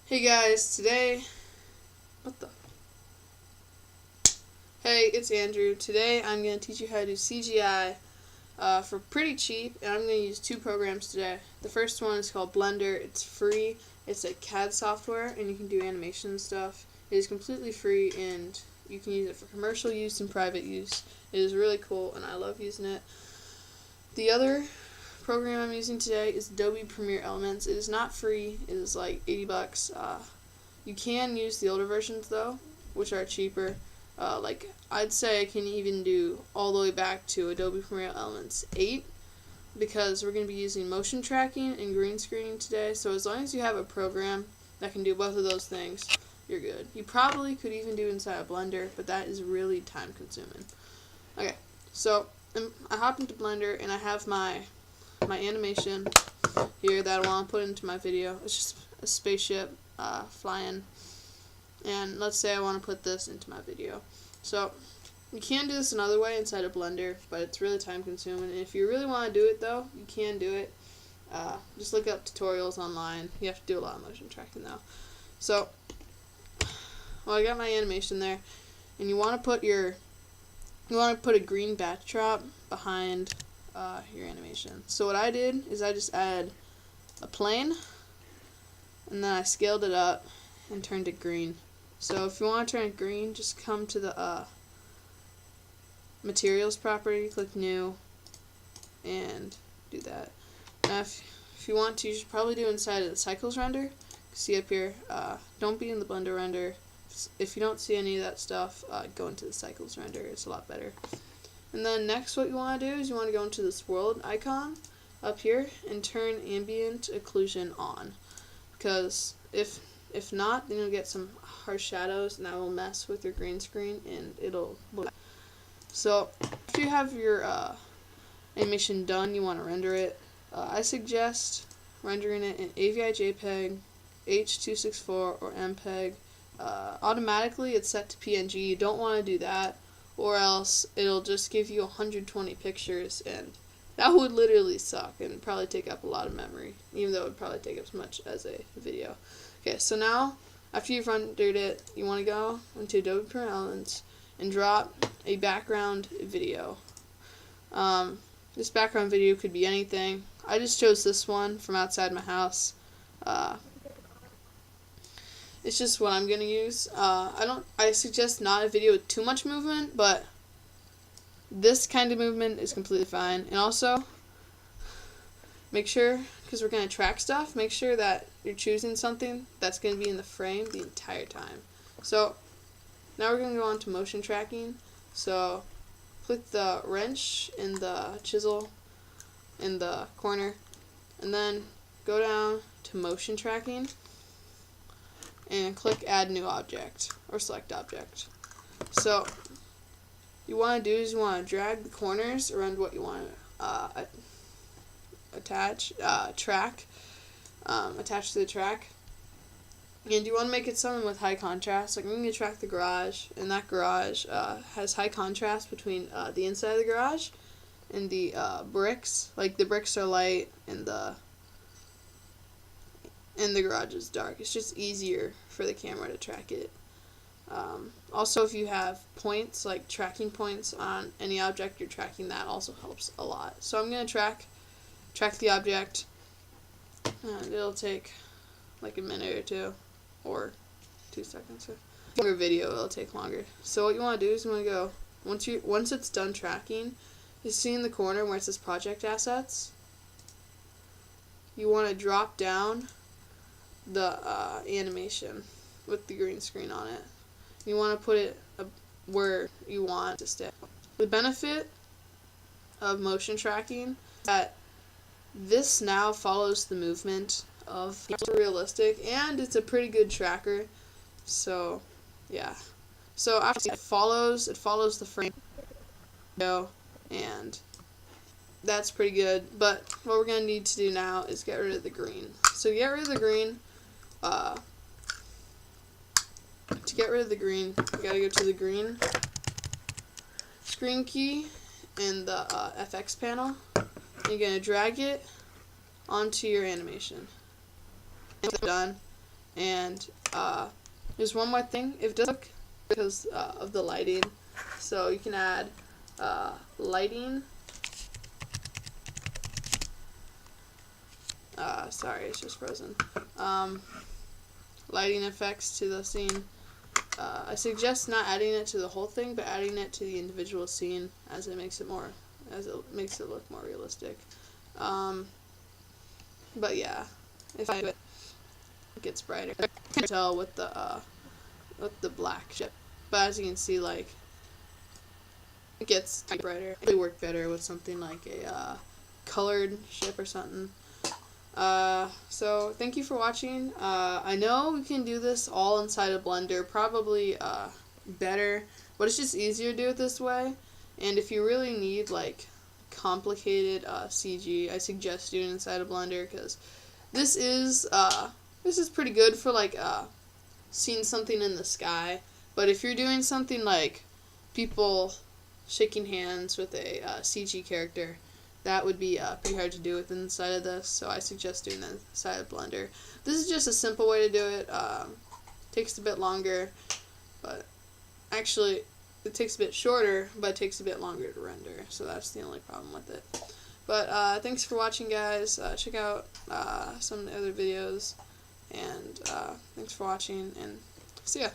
Hey guys, what the? Hey, it's Andrew. Today I'm going to teach you how to do CGI for pretty cheap, and I'm going to use two programs today. The first one is called Blender. It's free. It's a CAD software, and you can do animation and stuff. It is completely free, and you can use it for commercial use and private use. It is really cool, and I love using it. The other program I'm using today is Adobe Premiere Elements. It is not free. It is like $80. You can use the older versions though, which are cheaper. Like I'd say I can even do all the way back to Adobe Premiere Elements 8 because we're going to be using motion tracking and green screening today. So as long as you have a program that can do both of those things, you're good. You probably could even do inside a Blender, but that is really time consuming. Okay, so I hopped into Blender and I have my animation here that I want to put into my video. It's just a spaceship flying, and let's say I want to put this into my video. So you can do this another way inside of Blender, but it's really time consuming, and if you really want to do it though, you can do it. Just look up tutorials online. You have to do a lot of motion tracking though. So I got my animation there, and you want to put a green backdrop behind your animation. So what I did is I just added a plane, and then I scaled it up and turned it green. So if you want to turn it green, just come to the materials property, click new, and do that. Now if you want to, you should probably do inside of the cycles render. See up here, don't be in the Blender render. If you don't see any of that stuff, go into the cycles render. It's a lot better. And then next what you want to do is you want to go into this world icon up here and turn ambient occlusion on, because if not, then you'll get some harsh shadows and that will mess with your green screen and it'll look bad. So after you have your animation done, you want to render it. I suggest rendering it in AVI JPEG, H.264, or MPEG. Automatically it's set to PNG. You don't want to do that, or else it'll just give you 120 pictures, and that would literally suck and probably take up a lot of memory, even though it would probably take up as much as a video. Okay, so now after you've rendered it, you want to go into Adobe Premiere Elements and drop a background video. This background video could be anything. I just chose this one from outside my house. It's just what I'm gonna use. I suggest not a video with too much movement, but this kind of movement is completely fine. And also, make sure, because we're gonna track stuff, make sure that you're choosing something that's gonna be in the frame the entire time. So now we're gonna go on to motion tracking. So click the wrench and the chisel in the corner, and then go down to motion tracking and click add new object or select object. So you want to do is you want to drag the corners around what you want to attach to the track, and you want to make it something with high contrast. Like I'm going to track the garage, and that garage has high contrast between the inside of the garage and the bricks. Like the bricks are light and the garage is dark. It's just easier for the camera to track it. Also, if you have points, like tracking points on any object you're tracking, that also helps a lot. So I'm going to track the object, and it'll take like a minute or two, or 2 seconds. Longer video, it'll take longer. So what you want to do is you want to go, once it's done tracking, you see in the corner where it says project assets, you want to drop down the animation with the green screen on it. You want to put it where you want it to stay. The benefit of motion tracking is that this now follows the movement of realistic, and it's a pretty good tracker. So yeah. So after it follows the frame, and that's pretty good. But what we're gonna need to do now is get rid of the green. So to get rid of the green, you gotta go to the green screen key in the FX panel. And you're gonna drag it onto your animation. And done, And there's one more thing. If it doesn't look because of the lighting, so you can add lighting. Sorry, it's just frozen. Lighting effects to the scene. I suggest not adding it to the whole thing, but adding it to the individual scene as it makes it look more realistic. But yeah, if I do it, it gets brighter. I can tell with the black ship, but as you can see, like, it gets brighter. It would work better with something like a colored ship or something. So thank you for watching. I know we can do this all inside of Blender, probably better, but it's just easier to do it this way. And if you really need like complicated CG, I suggest doing it inside of Blender, because this is pretty good for like seeing something in the sky. But if you're doing something like people shaking hands with a CG character, that would be pretty hard to do with inside of this, so I suggest doing that inside of Blender. This is just a simple way to do it. Takes a bit longer, but actually it takes a bit shorter, but it takes a bit longer to render, so that's the only problem with it. But thanks for watching, guys. Check out some of the other videos, and thanks for watching, and see ya.